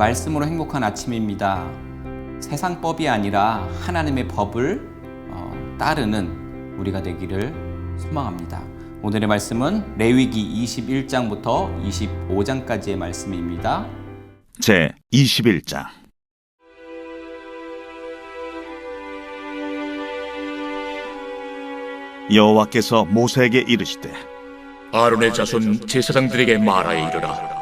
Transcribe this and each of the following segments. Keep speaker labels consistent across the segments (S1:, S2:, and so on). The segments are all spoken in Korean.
S1: 말씀으로 행복한 아침입니다. 세상 법이 아니라 하나님의 법을 따르는 우리가 되기를 소망합니다. 오늘의 말씀은 레위기 21장부터 25장까지의 말씀입니다.
S2: 제 21장. 여호와께서 모세에게 이르시되
S3: 아론의 자손 제사장들에게 말하여 이르라.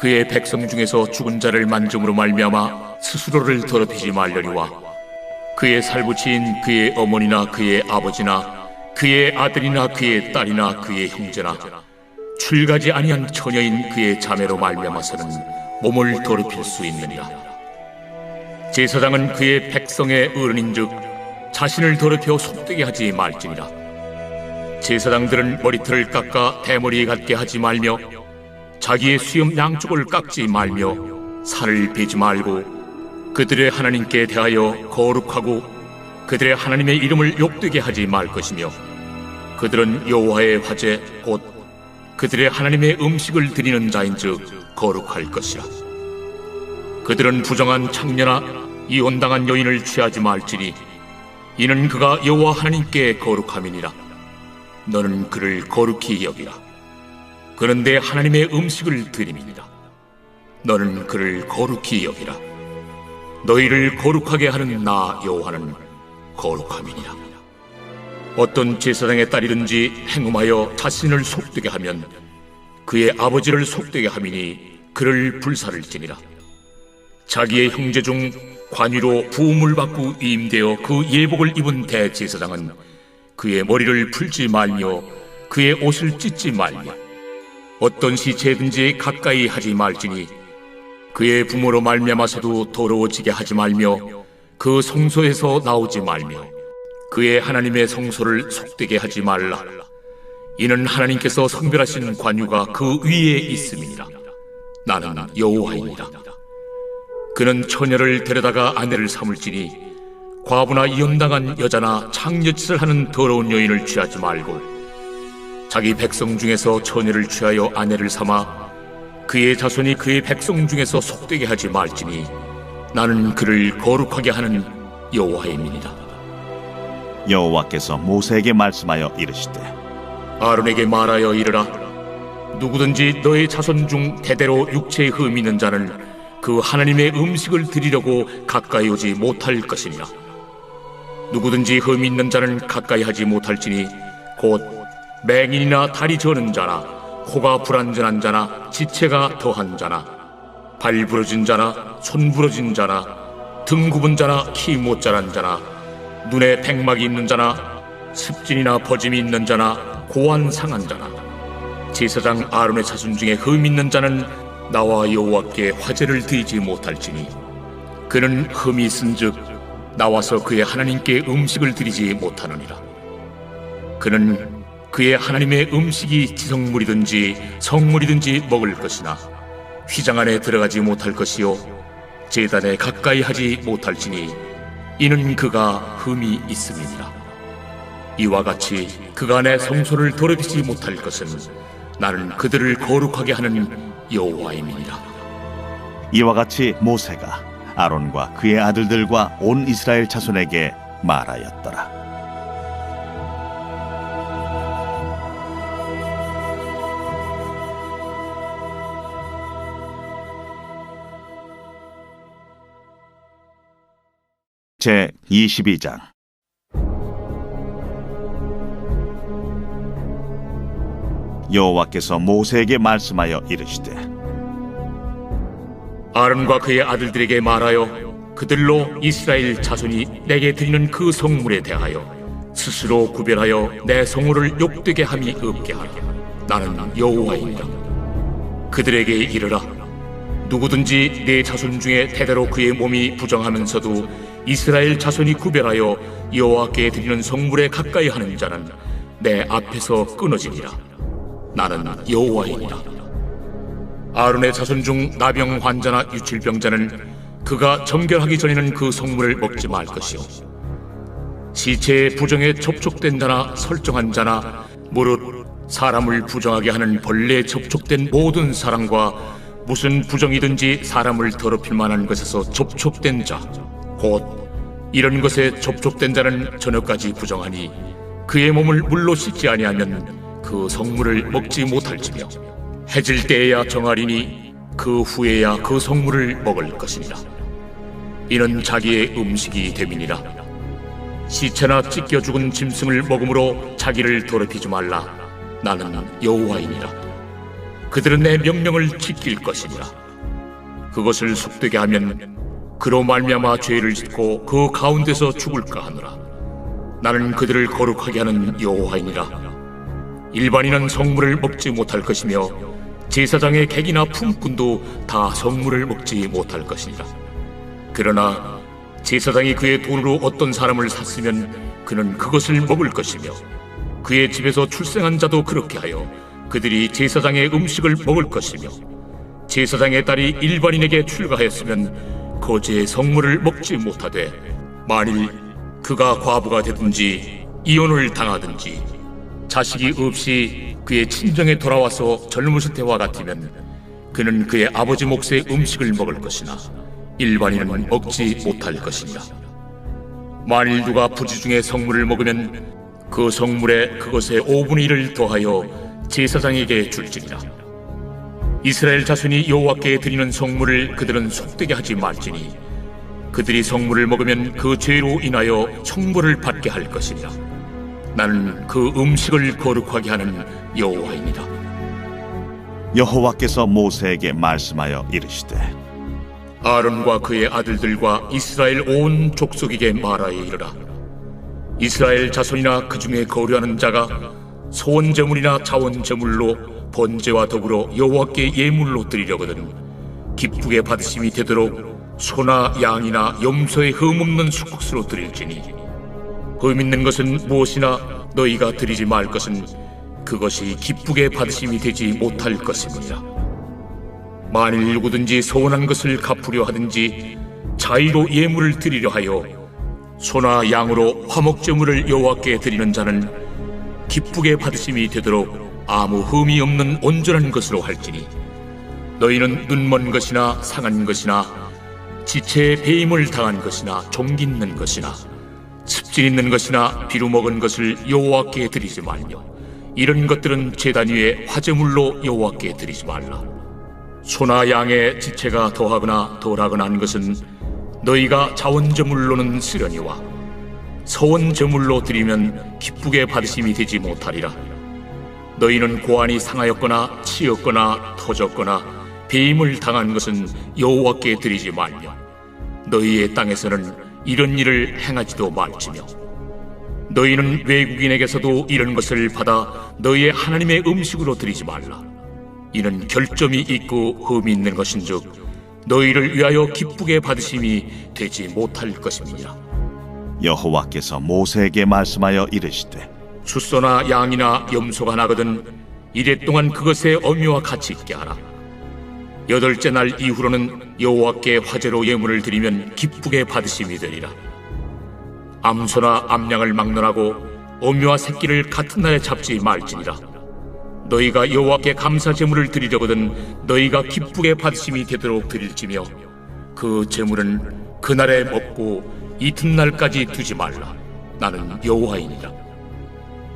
S3: 그의 백성 중에서 죽은 자를 만짐으로 말미암아 스스로를 더럽히지 말려니와 그의 살부치인 그의 어머니나 그의 아버지나 그의 아들이나 그의 딸이나 그의 형제나 출가지 아니한 처녀인 그의 자매로 말미암아서는 몸을 더럽힐 수 있느니라. 제사장은 그의 백성의 어른인즉 자신을 더럽혀 속되게 하지 말지니라. 제사장들은 머리털을 깎아 대머리에 갖게 하지 말며 자기의 수염 양쪽을 깎지 말며 살을 베지 말고 그들의 하나님께 대하여 거룩하고 그들의 하나님의 이름을 욕되게 하지 말 것이며 그들은 여호와의 화제 곧 그들의 하나님의 음식을 드리는 자인즉 거룩할 것이라. 그들은 부정한 창녀나 이혼당한 여인을 취하지 말지니 이는 그가 여호와 하나님께 거룩함이니라. 너는 그를 거룩히 여기라. 그는 내 하나님의 음식을 드림이니라. 너는 그를 거룩히 여기라. 너희를 거룩하게 하는 나 여호와는 거룩함이니라. 어떤 제사장의 딸이든지 행음하여 자신을 속되게 하면 그의 아버지를 속되게 함이니 그를 불살을지니라. 자기의 형제 중 관유로 부음을 받고 임되어 그 예복을 입은 대제사장은 그의 머리를 풀지 말며 그의 옷을 찢지 말며 어떤 시체든지 가까이 하지 말지니 그의 부모로 말미암아서도 더러워지게 하지 말며 그 성소에서 나오지 말며 그의 하나님의 성소를 속되게 하지 말라. 이는 하나님께서 성별하신 관유가 그 위에 있음이니라. 나는 여호와이니라. 그는 처녀를 데려다가 아내를 삼을지니 과부나 이혼당한 여자나 창녀짓을 하는 더러운 여인을 취하지 말고 자기 백성 중에서 처녀를 취하여 아내를 삼아 그의 자손이 그의 백성 중에서 속되게 하지 말지니 나는 그를 거룩하게 하는 여호와임이니라.
S2: 여호와께서 모세에게 말씀하여 이르시되
S3: 아론에게 말하여 이르라. 누구든지 너의 자손 중 대대로 육체에 흠 있는 자는 그 하나님의 음식을 드리려고 가까이 오지 못할 것이니라. 누구든지 흠 있는 자는 가까이 하지 못할지니 곧 맹인이나 다리 저는 자나 코가 불완전한 자나 지체가 더한 자나 발 부러진 자나 손 부러진 자나 등 굽은 자나 키 못 자란 자나 눈에 백막이 있는 자나 습진이나 버짐이 있는 자나 고환 상한 자나 제사장 아론의 자손 중에 흠 있는 자는 나와 여호와께 화제를 드리지 못할지니 그는 흠이 있은즉 나와서 그의 하나님께 음식을 드리지 못하느니라. 그는 그의 하나님의 음식이 지성물이든지 성물이든지 먹을 것이나 휘장 안에 들어가지 못할 것이요 제단에 가까이 하지 못할지니 이는 그가 흠이 있음이니라. 이와 같이 그가 내 성소를 더럽히지 못할 것은 나는 그들을 거룩하게 하는 여호와임이니라.
S2: 이와 같이 모세가 아론과 그의 아들들과 온 이스라엘 자손에게 말하였더라. 제 22장. 여호와께서 모세에게 말씀하여 이르시되
S3: 아론과 그의 아들들에게 말하여 그들로 이스라엘 자손이 내게 드리는 그 성물에 대하여 스스로 구별하여 내 성물을 욕되게 함이 없게 하라. 나는 여호와이니라. 그들에게 이르라. 누구든지 내 자손 중에 대대로 그의 몸이 부정하면서도 이스라엘 자손이 구별하여 여호와께 드리는 성물에 가까이 하는 자는 내 앞에서 끊어지니라. 나는 여호와이니라. 아론의 자손 중 나병 환자나 유칠병자는 그가 정결하기 전에는 그 성물을 먹지 말 것이요 시체의 부정에 접촉된 자나 설정한 자나 무릇 사람을 부정하게 하는 벌레에 접촉된 모든 사람과 무슨 부정이든지 사람을 더럽힐 만한 것에서 접촉된 자, 곧 이런 것에 접촉된 자는 저녁까지 부정하니 그의 몸을 물로 씻지 아니하면 그 성물을 먹지 못할지며 해질 때에야 정하리니 그 후에야 그 성물을 먹을 것이니라. 이는 자기의 음식이 됨이니라. 시체나 찢겨 죽은 짐승을 먹음으로 자기를 더럽히지 말라. 나는 여호와이니라. 그들은 내 명령을 지킬 것이니라. 그것을 속되게 하면 그로 말미암아 죄를 짓고 그 가운데서 죽을까 하노라. 나는 그들을 거룩하게 하는 여호와이니라. 일반인은 성물을 먹지 못할 것이며 제사장의 객이나 품꾼도 다 성물을 먹지 못할 것이니라. 그러나 제사장이 그의 돈으로 어떤 사람을 샀으면 그는 그것을 먹을 것이며 그의 집에서 출생한 자도 그렇게 하여 그들이 제사장의 음식을 먹을 것이며 제사장의 딸이 일반인에게 출가하였으면 거제의 성물을 먹지 못하되 만일 그가 과부가 되든지 이혼을 당하든지 자식이 없이 그의 친정에 돌아와서 젊으실 때와 같으면 그는 그의 아버지 몫의 음식을 먹을 것이나 일반인은 먹지 못할 것이니라. 만일 누가 부지 중에 성물을 먹으면 그 성물에 그것의 5분의 1을 더하여 제사장에게 줄지니라. 이스라엘 자손이 여호와께 드리는 성물을 그들은 속되게 하지 말지니 그들이 성물을 먹으면 그 죄로 인하여 형벌을 받게 할 것이니라. 나는 그 음식을 거룩하게 하는 여호와이니라.
S2: 여호와께서 모세에게 말씀하여 이르시되
S3: 아론과 그의 아들들과 이스라엘 온 족속에게 말하여 이르라. 이스라엘 자손이나 그 중에 거류하는 자가 소원 제물이나 자원 제물로 번제와 더불어 여호와께 예물로 드리려거든 기쁘게 받으심이 되도록 소나 양이나 염소의 흠없는 수국수로 드릴지니 흠 있는 것은 무엇이나 너희가 드리지 말 것은 그것이 기쁘게 받으심이 되지 못할 것입니다. 만일 누구든지 소원한 것을 갚으려 하든지 자의로 예물을 드리려 하여 소나 양으로 화목제물을 여호와께 드리는 자는 기쁘게 받으심이 되도록 아무 흠이 없는 온전한 것으로 할지니 너희는 눈먼 것이나 상한 것이나 지체에 배임을 당한 것이나 종기 있는 것이나 습진 있는 것이나 비루 먹은 것을 여호와께 드리지 말며 이런 것들은 제단 위에 화제물로 여호와께 드리지 말라. 소나 양의 지체가 더하거나 덜하거나 한 것은 너희가 자원제물로는 쓰려니와 서원제물로 드리면 기쁘게 받으심이 되지 못하리라. 너희는 고안이 상하였거나 치였거나 터졌거나 배임을 당한 것은 여호와께 드리지 말며 너희의 땅에서는 이런 일을 행하지도 말지며 너희는 외국인에게서도 이런 것을 받아 너희의 하나님의 음식으로 드리지 말라. 이는 결점이 있고 흠이 있는 것인즉 너희를 위하여 기쁘게 받으심이 되지 못할 것입니다.
S2: 여호와께서 모세에게 말씀하여 이르시되
S3: 숫소나 양이나 염소가 나거든 이래 동안 그것의 어미와 같이 있게 하라. 8째 날 이후로는 여호와께 화제로 예물을 드리면 기쁘게 받으심이 되리라. 암소나 암양을 막론하고 어미와 새끼를 같은 날에 잡지 말지니라. 너희가 여호와께 감사 제물을 드리려거든 너희가 기쁘게 받으심이 되도록 드릴지며 그 제물은 그날에 먹고 이튿날까지 두지 말라. 나는 여호와이니라.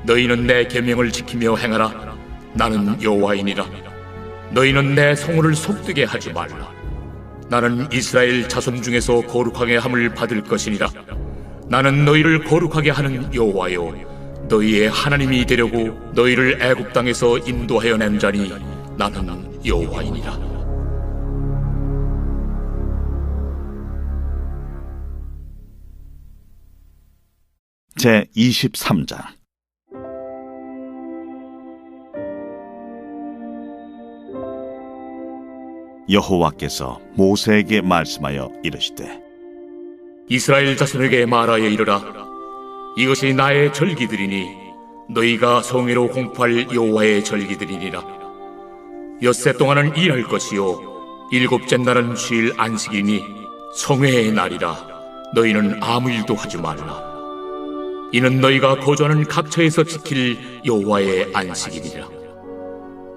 S3: 너희는 내 계명을 지키며 행하라. 나는 여호와이니라. 너희는 내 성호를 속되게 하지 말라. 나는 이스라엘 자손 중에서 거룩하게 함을 받을 것이니라. 나는 너희를 거룩하게 하는 여호와요 너희의 하나님이 되려고 너희를 애굽 땅에서 인도하여 낸 자니 나는 여호와이니라.
S2: 제 23장 여호와께서 모세에게 말씀하여 이르시되
S3: 이스라엘 자손에게 말하여 이르라. 이것이 나의 절기들이니 너희가 성회로 공포할 여호와의 절기들이니라. 엿새 동안은 일할 것이요 7째 날은 쉴 안식이니 성회의 날이라. 너희는 아무 일도 하지 말라. 이는 너희가 거주하는 각처에서 지킬 여호와의 안식이니라.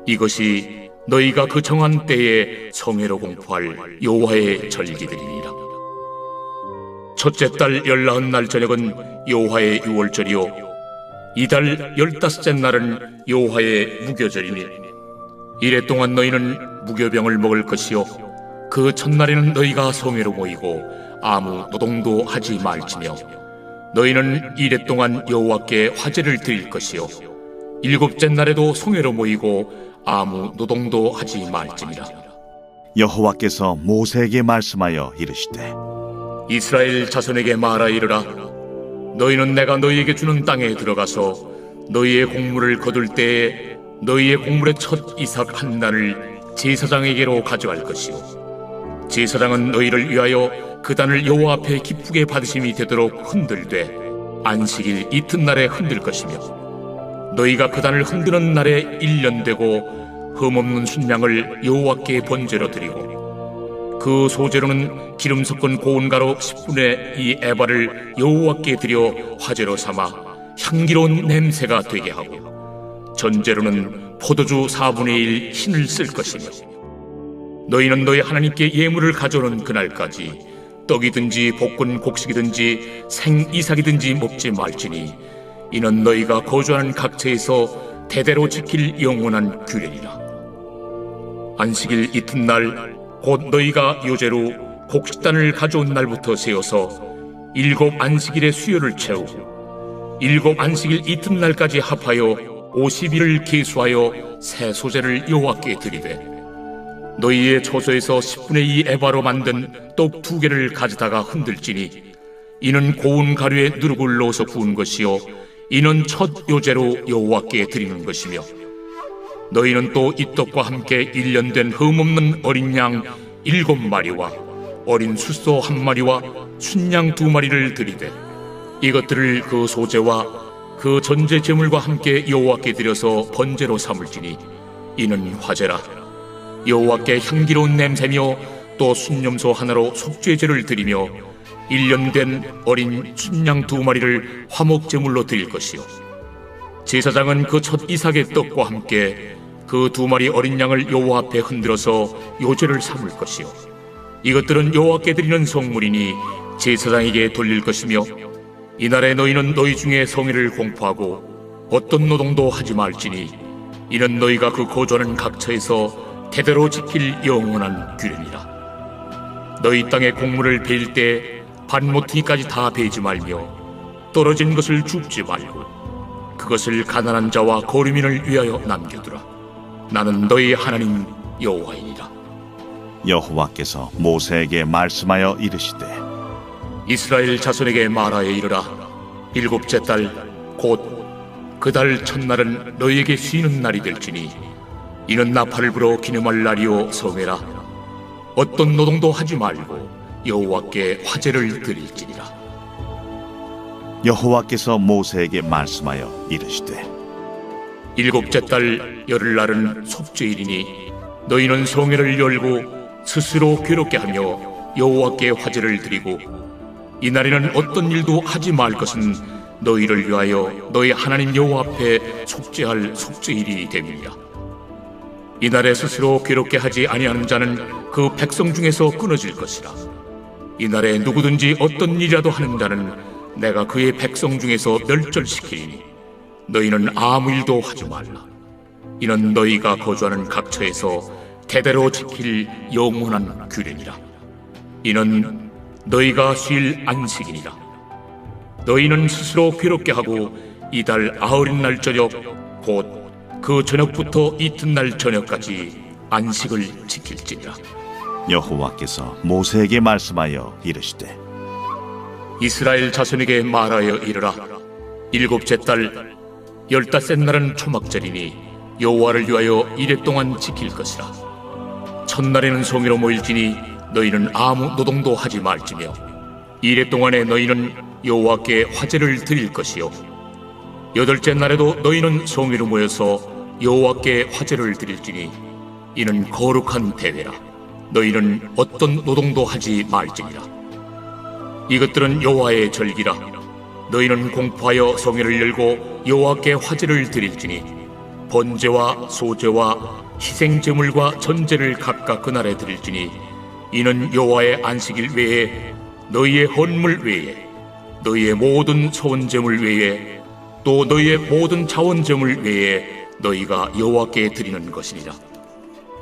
S3: 이것이 너희가 그 정한 때에 성회로 공포할 여호와의 절기들이니라. 첫째 달 19날 저녁은 여호와의 유월절이요 이달 15째 날은 여호와의 무교절이니 이래 동안 너희는 무교병을 먹을 것이요 그 첫날에는 너희가 성회로 모이고 아무 노동도 하지 말지며 너희는 이래 동안 여호와께 화제를 드릴 것이요 일곱째 날에도 성회로 모이고 아무 노동도 하지 말지니라.
S2: 여호와께서 모세에게 말씀하여 이르시되
S3: 이스라엘 자손에게 말하 이르라. 너희는 내가 너희에게 주는 땅에 들어가서 너희의 곡물을 거둘 때에 너희의 곡물의 첫 이삭 한 단을 제사장에게로 가져갈 것이요 제사장은 너희를 위하여 그 단을 여호와 앞에 기쁘게 받으심이 되도록 흔들되 안식일 이튿날에 흔들 것이며 너희가 그 단을 흔드는 날에 1년 되고 흠없는 순양을 여호와께 번제로 드리고 그 소제로는 기름 섞은 고운 가루 10분의 2 에바를 여호와께 드려 화제로 삼아 향기로운 냄새가 되게 하고 전제로는 포도주 4분의 1 흰을 쓸 것이며 너희는 너희 하나님께 예물을 가져오는 그날까지 떡이든지 볶은 곡식이든지 생이삭이든지 먹지 말지니 이는 너희가 거주하는 각처에서 대대로 지킬 영원한 규례니라. 안식일 이튿날 곧 너희가 요제로 곡식단을 가져온 날부터 세어서 7 안식일의 수요를 채우고 7 안식일 이튿날까지 합하여 50일을 계수하여 새 소제를 여호와께 드리되 너희의 처소에서 10분의 2 에바로 만든 떡 2개를 가져다가 흔들지니 이는 고운 가루에 누룩을 넣어서 구운 것이요 이는 첫 요제로 여호와께 드리는 것이며 너희는 또 이 떡과 함께 1년 된 흠없는 어린 양 7마리와 어린 숫소 1마리와 순양 2마리를 드리되 이것들을 그 소제와 그 전제 제물과 함께 여호와께 드려서 번제로 삼을지니 이는 화제라. 여호와께 향기로운 냄새며 또 순념소 하나로 속죄제를 드리며 1년 된 어린 순양 2마리를 화목제물로 드릴 것이요 제사장은 그 첫 이삭의 떡과 함께 그 2마리 어린 양을 여호와 앞에 흔들어서 요제를 삼을 것이요 이것들은 여호와께 드리는 성물이니 제사장에게 돌릴 것이며 이날에 너희는 너희 중에 성회를 공포하고 어떤 노동도 하지 말지니 이는 너희가 그 거주하는 각처에서 대대로 지킬 영원한 규례니라. 너희 땅에 곡물을 베일 때 반모퉁이까지 다 베지 말며 떨어진 것을 줍지 말고 그것을 가난한 자와 거류민을 위하여 남겨두라. 나는 너희 하나님 여호와이니라.
S2: 여호와께서 모세에게 말씀하여 이르시되
S3: 이스라엘 자손에게 말하여 이르라. 7째 달 곧 그 달 첫날은 너희에게 쉬는 날이 될지니 이는 나팔을 불어 기념할 날이요 성회라. 어떤 노동도 하지 말고 여호와께 화제를 드릴지니라.
S2: 여호와께서 모세에게 말씀하여 이르시되
S3: 7째 달 열흘날은 속죄일이니 너희는 성회를 열고 스스로 괴롭게 하며 여호와께 화제를 드리고 이날에는 어떤 일도 하지 말 것은 너희를 위하여 너희 하나님 여호와 앞에 속죄할 속죄일이 됨이니라. 이날에 스스로 괴롭게 하지 아니하는 자는 그 백성 중에서 끊어질 것이라. 이날에 누구든지 어떤 일이라도 하는 자는 내가 그의 백성 중에서 멸절시키리니 너희는 아무 일도 하지 말라. 이는 너희가 거주하는 각처에서 대대로 지킬 영원한 규례니라. 이는 너희가 쉴 안식이니라. 너희는 스스로 괴롭게 하고 이달 90날 저녁 곧 그 저녁부터 이튿날 저녁까지 안식을 지킬지니라.
S2: 여호와께서 모세에게 말씀하여 이르시되
S3: 이스라엘 자손에게 말하여 이르라. 7째 달 15째 날은 초막절이니 여호와를 위하여 이래 동안 지킬 것이라. 첫날에는 성회로 모일지니 너희는 아무 노동도 하지 말지며 이래 동안에 너희는 여호와께 화제를 드릴 것이요 8째 날에도 너희는 성회로 모여서 여호와께 화제를 드릴지니 이는 거룩한 대회라. 너희는 어떤 노동도 하지 말지니라. 이것들은 여호와의 절기라. 너희는 공포하여 성회를 열고 여호와께 화제를 드릴지니 번제와 소제와 희생제물과 전제를 각각 그날에 드릴지니 이는 여호와의 안식일 외에 너희의 헌물 외에 너희의 모든 소원제물 외에 또 너희의 모든 자원제물 외에 너희가 여호와께 드리는 것이니라.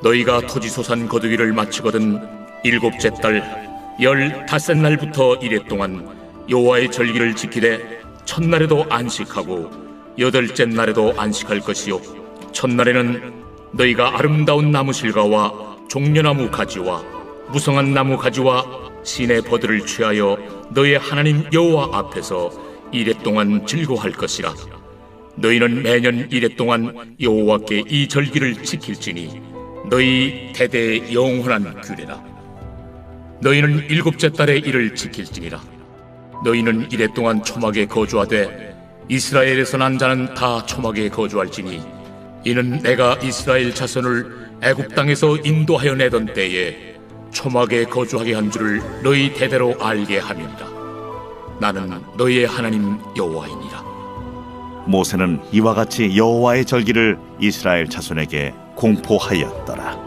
S3: 너희가 토지소산 거두기를 마치거든 일곱째 달 15날부터 이래 동안 여호와의 절기를 지키되 첫날에도 안식하고 여덟째 날에도 안식할 것이요 첫날에는 너희가 아름다운 나무 실과와 종려나무 가지와 무성한 나무 가지와 신의 버들을 취하여 너희의 하나님 여호와 앞에서 이래 동안 즐거워할 것이라. 너희는 매년 이래 동안 여호와께 이 절기를 지킬지니 너희 대대의 영원한 규례라. 너희는 일곱째 달에 이를 지킬지니라. 너희는 이래 동안 초막에 거주하되 이스라엘에서 난 자는 다 초막에 거주할지니 이는 내가 이스라엘 자손을 애굽 땅에서 인도하여 내던 때에 초막에 거주하게 한 줄을 너희 대대로 알게 함이니라. 나는 너희의 하나님 여호와이니라.
S2: 모세는 이와 같이 여호와의 절기를 이스라엘 자손에게 공포하였더라.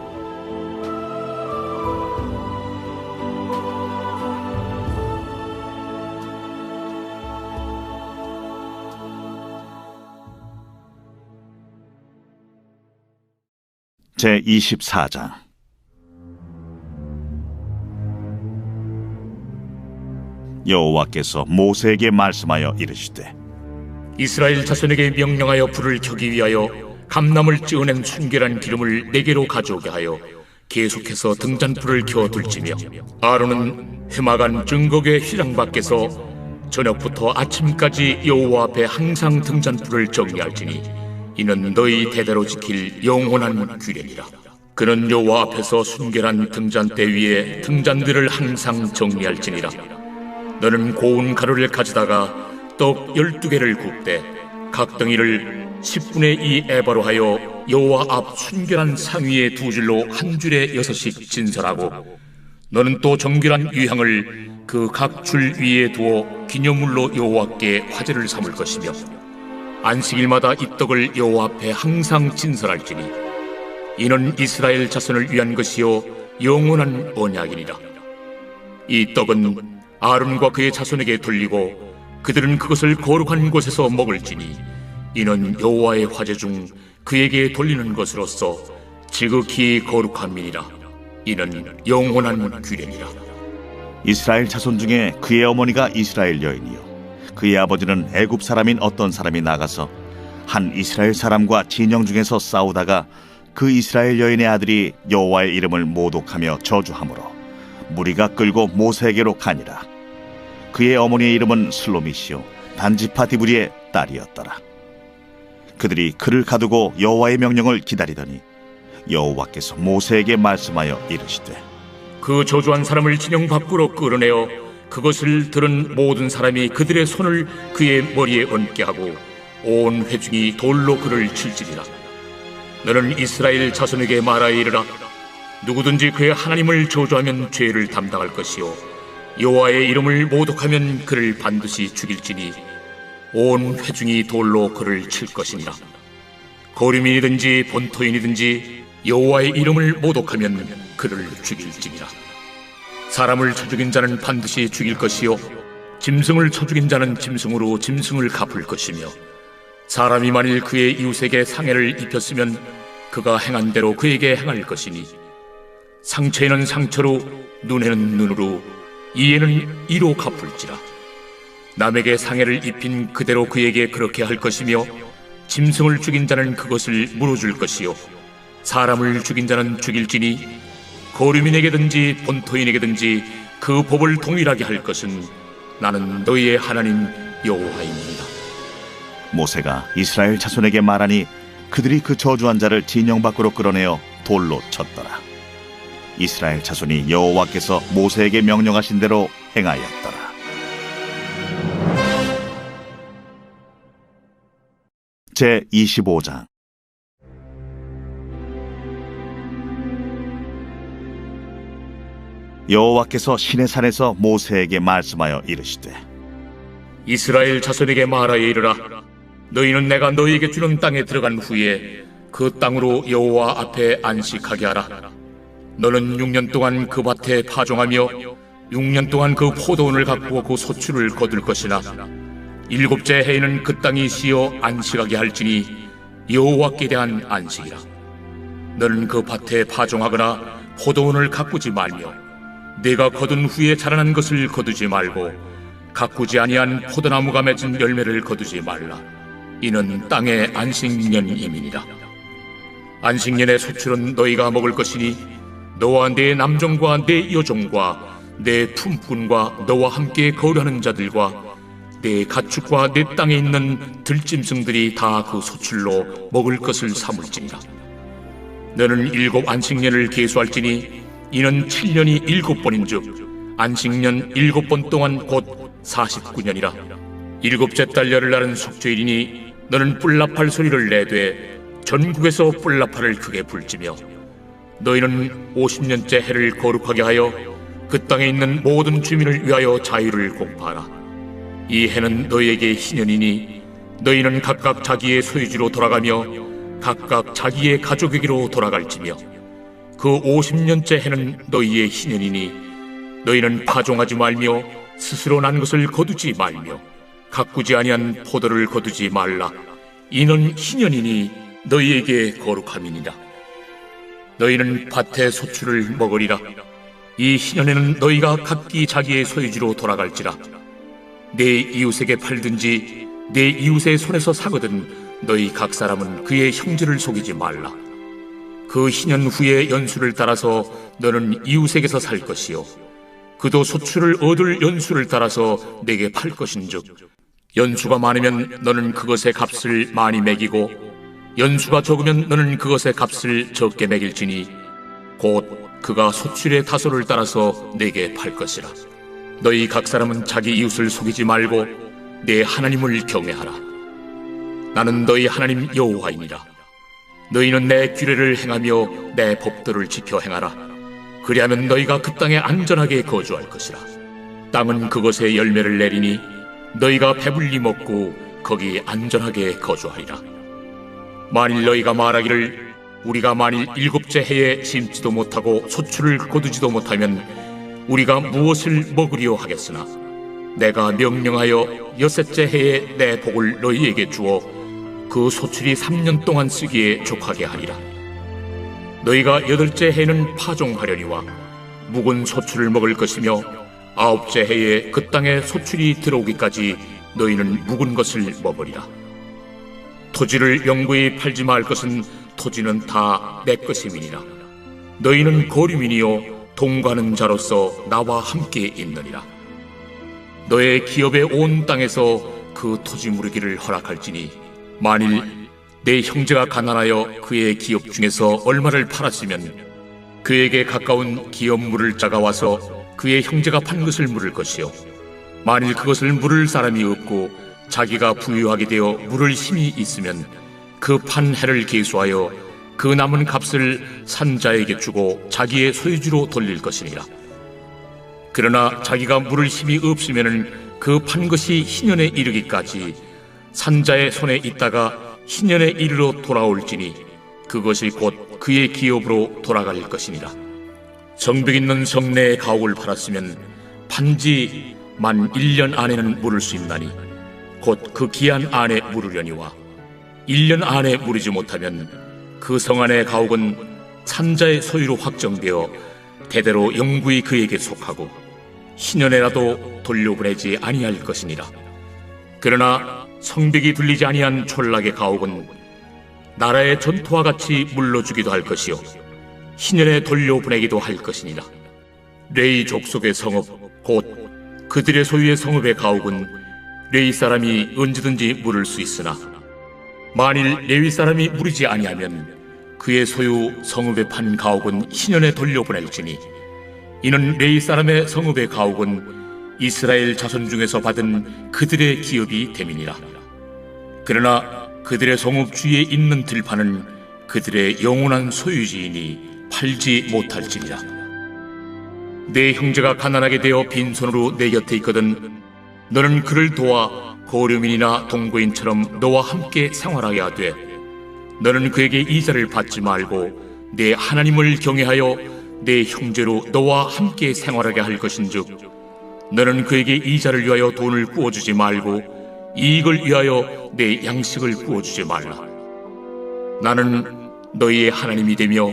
S2: 제24장. 여호와께서 모세에게 말씀하여 이르시되
S3: 이스라엘 자손에게 명령하여 불을 켜기 위하여 감람을 찌어낸 순결한 기름을 네개로 가져오게 하여 계속해서 등잔불을 켜둘지며 아론은 회막안 증거궤 휘장 밖에서 저녁부터 아침까지 여호와 앞에 항상 등잔불을 정리할지니 이는 너희 대대로 지킬 영원한 규례니라. 그는 여호와 앞에서 순결한 등잔대 위에 등잔들을 항상 정리할지니라. 너는 고운 가루를 가져다가 떡 12개를 굽되 각 덩이를 10분의 2 에바로 하여 여호와 앞 순결한 상 위에 두 줄로 한 줄에 6씩 진설하고 너는 또 정결한 유향을 그 각 줄 위에 두어 기념물로 여호와께 화제를 삼을 것이며 안식일마다 이 떡을 여호와 앞에 항상 진설할지니 이는 이스라엘 자손을 위한 것이요 영원한 언약이니라. 이 떡은 아론과 그의 자손에게 돌리고 그들은 그것을 거룩한 곳에서 먹을지니 이는 여호와의 화제 중 그에게 돌리는 것으로서 지극히 거룩함이니라. 이는 영원한 규례니라.
S2: 이스라엘 자손 중에 그의 어머니가 이스라엘 여인이요 그의 아버지는 애굽 사람인 어떤 사람이 나가서 한 이스라엘 사람과 진영 중에서 싸우다가 그 이스라엘 여인의 아들이 여호와의 이름을 모독하며 저주하므로 무리가 끌고 모세에게로 가니라. 그의 어머니의 이름은 슬로미시요 단지파 디브리의 딸이었더라. 그들이 그를 가두고 여호와의 명령을 기다리더니 여호와께서 모세에게 말씀하여 이르시되
S3: 그 저주한 사람을 진영 밖으로 끌어내어 그것을 들은 모든 사람이 그들의 손을 그의 머리에 얹게 하고 온 회중이 돌로 그를 칠지리라. 너는 이스라엘 자손에게 말하여 이르라. 누구든지 그의 하나님을 저주하면 죄를 담당할 것이요 여호와의 이름을 모독하면 그를 반드시 죽일지니 온 회중이 돌로 그를 칠 것이니라. 거류민이든지 본토인이든지 여호와의 이름을 모독하면 그를 죽일지니라. 사람을 쳐 죽인 자는 반드시 죽일 것이요 짐승을 쳐 죽인 자는 짐승으로 짐승을 갚을 것이며 사람이 만일 그의 이웃에게 상해를 입혔으면 그가 행한 대로 그에게 행할 것이니 상처에는 상처로 눈에는 눈으로 이에는 이로 갚을지라. 남에게 상해를 입힌 그대로 그에게 그렇게 할 것이며 짐승을 죽인 자는 그것을 물어줄 것이요 사람을 죽인 자는 죽일지니 거류민에게든지 본토인에게든지 그 법을 동일하게 할 것은 나는 너희의 하나님 여호와입니다.
S2: 모세가 이스라엘 자손에게 말하니 그들이 그 저주한 자를 진영 밖으로 끌어내어 돌로 쳤더라. 이스라엘 자손이 여호와께서 모세에게 명령하신 대로 행하였더라. 제25장. 여호와께서 시내산에서 모세에게 말씀하여 이르시되
S3: 이스라엘 자손에게 말하여 이르라. 너희는 내가 너희에게 주는 땅에 들어간 후에 그 땅으로 여호와 앞에 안식하게 하라. 너는 6년 동안 그 밭에 파종하며 6년 동안 그 포도원을 가꾸어 그 소출을 거둘 것이나 7째 해에는 그 땅이 쉬어 안식하게 할지니 여호와께 대한 안식이라. 너는 그 밭에 파종하거나 포도원을 가꾸지 말며 내가 거둔 후에 자라난 것을 거두지 말고 가꾸지 아니한 포도나무가 맺은 열매를 거두지 말라. 이는 땅의 안식년임이니라. 안식년의 소출은 너희가 먹을 것이니 너와 내 남종과 내 여종과 내 품꾼과 너와 함께 거류하는 자들과 내 가축과 내 땅에 있는 들짐승들이 다 그 소출로 먹을 것을 삼을지니라. 너는 7 안식년을 계수할지니 이는 7년이 7번인즉 안식년 7번 동안 곧 49년이라. 7째 달 열흘날은 속죄일이니 너는 뿔나팔 소리를 내되 전국에서 뿔나팔을 크게 불지며 너희는 50년째 해를 거룩하게 하여 그 땅에 있는 모든 주민을 위하여 자유를 공포하라. 이 해는 너희에게 희년이니 너희는 각각 자기의 소유지로 돌아가며 각각 자기의 가족에게로 돌아갈지며 그 50년째 해는 너희의 희년이니 너희는 파종하지 말며 스스로 난 것을 거두지 말며 가꾸지 아니한 포도를 거두지 말라. 이는 희년이니 너희에게 거룩함이니라. 너희는 밭의 소출을 먹으리라. 이 희년에는 너희가 각기 자기의 소유지로 돌아갈지라. 내 이웃에게 팔든지 내 이웃의 손에서 사거든 너희 각 사람은 그의 형제를 속이지 말라. 그 희년 후에 연수를 따라서 너는 이웃에게서 살 것이요 그도 소출을 얻을 연수를 따라서 내게 팔 것인즉 연수가 많으면 너는 그것의 값을 많이 매기고 연수가 적으면 너는 그것의 값을 적게 매길지니 곧 그가 소출의 다소를 따라서 내게 팔 것이라. 너희 각 사람은 자기 이웃을 속이지 말고 내 하나님을 경외하라. 나는 너희 하나님 여호와이니라. 너희는 내 규례를 행하며 내 법도를 지켜 행하라. 그리하면 너희가 그 땅에 안전하게 거주할 것이라. 땅은 그것의 열매를 내리니 너희가 배불리 먹고 거기 안전하게 거주하리라. 만일 너희가 말하기를 우리가 만일 7째 해에 심지도 못하고 소출을 거두지도 못하면 우리가 무엇을 먹으려 하겠으나 내가 명령하여 6째 해에 내 복을 너희에게 주어 그 소출이 3년 동안 쓰기에 족하게 하리라. 너희가 8째 해에는 파종하려니와 묵은 소출을 먹을 것이며 9째 해에 그 땅에 소출이 들어오기까지 너희는 묵은 것을 먹으리라. 토지를 영구히 팔지 말 것은 토지는 다 내 것임이니라. 너희는 거류민이요 동거하는 자로서 나와 함께 있느니라. 너의 기업의 온 땅에서 그 토지 무르기를 허락할지니 만일 내 형제가 가난하여 그의 기업 중에서 얼마를 팔았으면 그에게 가까운 기업 물을 자가 와서 그의 형제가 판 것을 물을 것이요 만일 그것을 물을 사람이 없고 자기가 부유하게 되어 물을 힘이 있으면 그 판 해를 계수하여 그 남은 값을 산 자에게 주고 자기의 소유지로 돌릴 것이니라. 그러나 자기가 물을 힘이 없으면은 그 판 것이 희년에 이르기까지 산 자의 손에 있다가 희년에 이르러 돌아올지니 그것이 곧 그의 기업으로 돌아갈 것이니라. 정벽 있는 성내에 가옥을 팔았으면 판지 만 1년 안에는 물을 수 있나니 곧 그 기한 안에 물으려니와 1년 안에 물이지 못하면 그 성 안의 가옥은 산자의 소유로 확정되어 대대로 영구히 그에게 속하고 희년에라도 돌려보내지 아니할 것이니라. 그러나 성벽이 둘리지 아니한 촌락의 가옥은 나라의 전토와 같이 물러주기도 할 것이요 희년에 돌려보내기도 할 것이니라. 레위 족속의 성읍 곧 그들의 소유의 성읍의 가옥은 레위 사람이 언제든지 물을 수 있으나 만일 레위 사람이 물이지 아니하면 그의 소유 성읍에 판 가옥은 희년에 돌려보낼지니 이는 레위 사람의 성읍의 가옥은 이스라엘 자손 중에서 받은 그들의 기업이 됨이니라. 그러나 그들의 성읍 주위에 있는 들판은 그들의 영원한 소유지이니 팔지 못할지니라. 내 형제가 가난하게 되어 빈손으로 내 곁에 있거든 너는 그를 도와 고려민이나 동거인처럼 너와 함께 생활하게 하되 너는 그에게 이자를 받지 말고 내 하나님을 경외하여 내 형제로 너와 함께 생활하게 할 것인즉 너는 그에게 이자를 위하여 돈을 구워주지 말고 이익을 위하여 내 양식을 구워주지 말라. 나는 너희의 하나님이 되며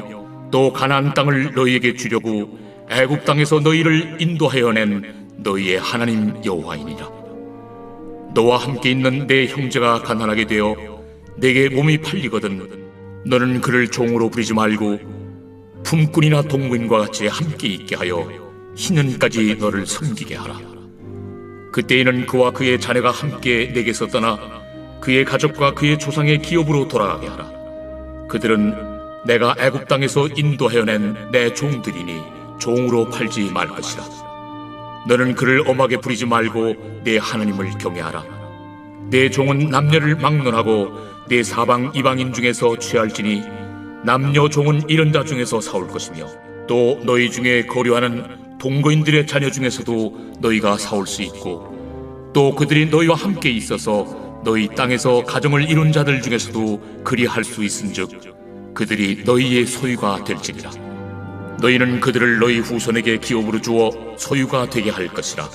S3: 또 가나안 땅을 너희에게 주려고 애굽 땅에서 너희를 인도하여 낸 너희의 하나님 여호와이니라. 너와 함께 있는 내 형제가 가난하게 되어 내게 몸이 팔리거든 너는 그를 종으로 부리지 말고 품꾼이나 동무인과 같이 함께 있게 하여 희년까지 너를 섬기게 하라. 그때에는 그와 그의 자녀가 함께 내게서 떠나 그의 가족과 그의 조상의 기업으로 돌아가게 하라. 그들은 내가 애굽 땅에서 인도하여 낸 내 종들이니 종으로 팔지 말 것이라. 너는 그를 엄하게 부리지 말고 내 하나님을 경외하라. 내 종은 남녀를 막론하고 내 사방 이방인 중에서 취할지니 남녀 종은 이런 자 중에서 사올 것이며 또 너희 중에 거류하는 동거인들의 자녀 중에서도 너희가 사올 수 있고 또 그들이 너희와 함께 있어서 너희 땅에서 가정을 이룬 자들 중에서도 그리할 수 있은즉 그들이 너희의 소유가 될지니라. 너희는 그들을 너희 후손에게 기업으로 주어 소유가 되게 할 것이라.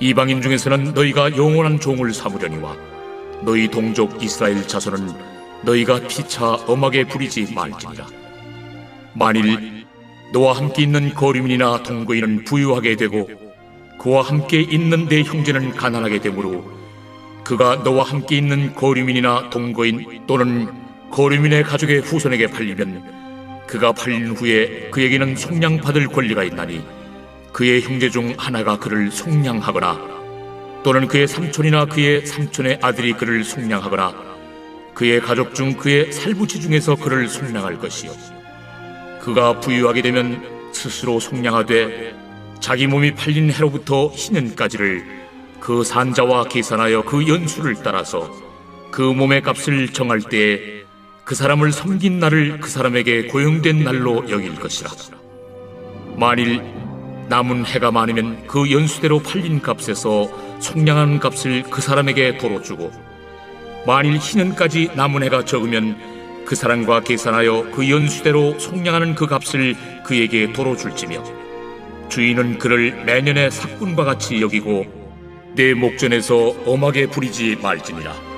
S3: 이방인 중에서는 너희가 영원한 종을 삼으려니와 너희 동족 이스라엘 자손은 너희가 피차 엄하게 부리지 말지니라. 만일 너와 함께 있는 거류민이나 동거인은 부유하게 되고 그와 함께 있는 내 형제는 가난하게 되므로 그가 너와 함께 있는 거류민이나 동거인 또는 거류민의 가족의 후손에게 팔리면 그가 팔린 후에 그에게는 속량받을 권리가 있나니 그의 형제 중 하나가 그를 속량하거나 또는 그의 삼촌이나 그의 삼촌의 아들이 그를 속량하거나 그의 가족 중 그의 살부치 중에서 그를 속량할 것이요 그가 부유하게 되면 스스로 속량하되 자기 몸이 팔린 해로부터 희년까지를 그 산자와 계산하여 그 연수를 따라서 그 몸의 값을 정할 때에 그 사람을 섬긴 날을 그 사람에게 고용된 날로 여길 것이라. 만일 남은 해가 많으면 그 연수대로 팔린 값에서 속량한 값을 그 사람에게 도로 주고 만일 희년까지 남은 해가 적으면 그 사람과 계산하여 그 연수대로 속량하는 그 값을 그에게 도로 줄지며 주인은 그를 매년의 삭군과 같이 여기고 내 목전에서 엄하게 부리지 말지니라.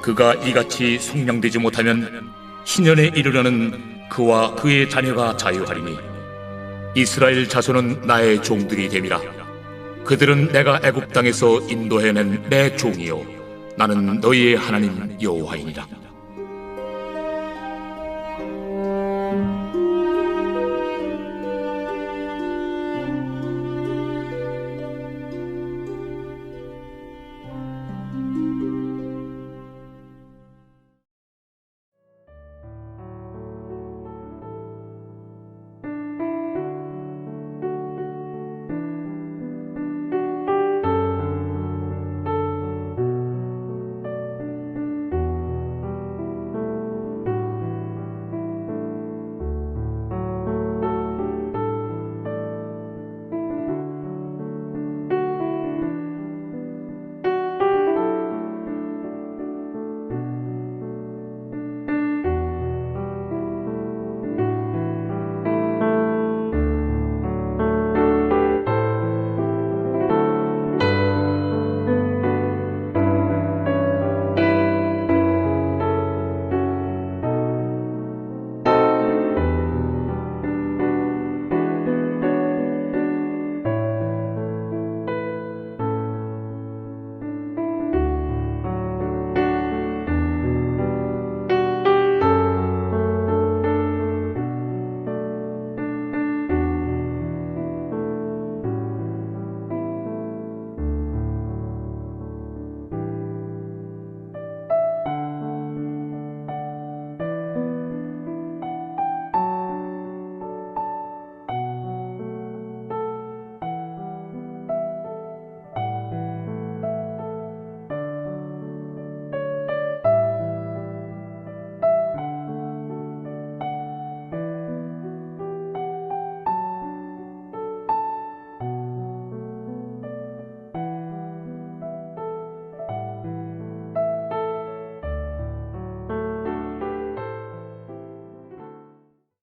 S3: 그가 이같이 속량되지 못하면 희년에 이르려는 그와 그의 자녀가 자유하리니 이스라엘 자손은 나의 종들이 됨이라. 그들은 내가 애굽 땅에서 인도해낸 내 종이요 나는 너희의 하나님 여호와이니라.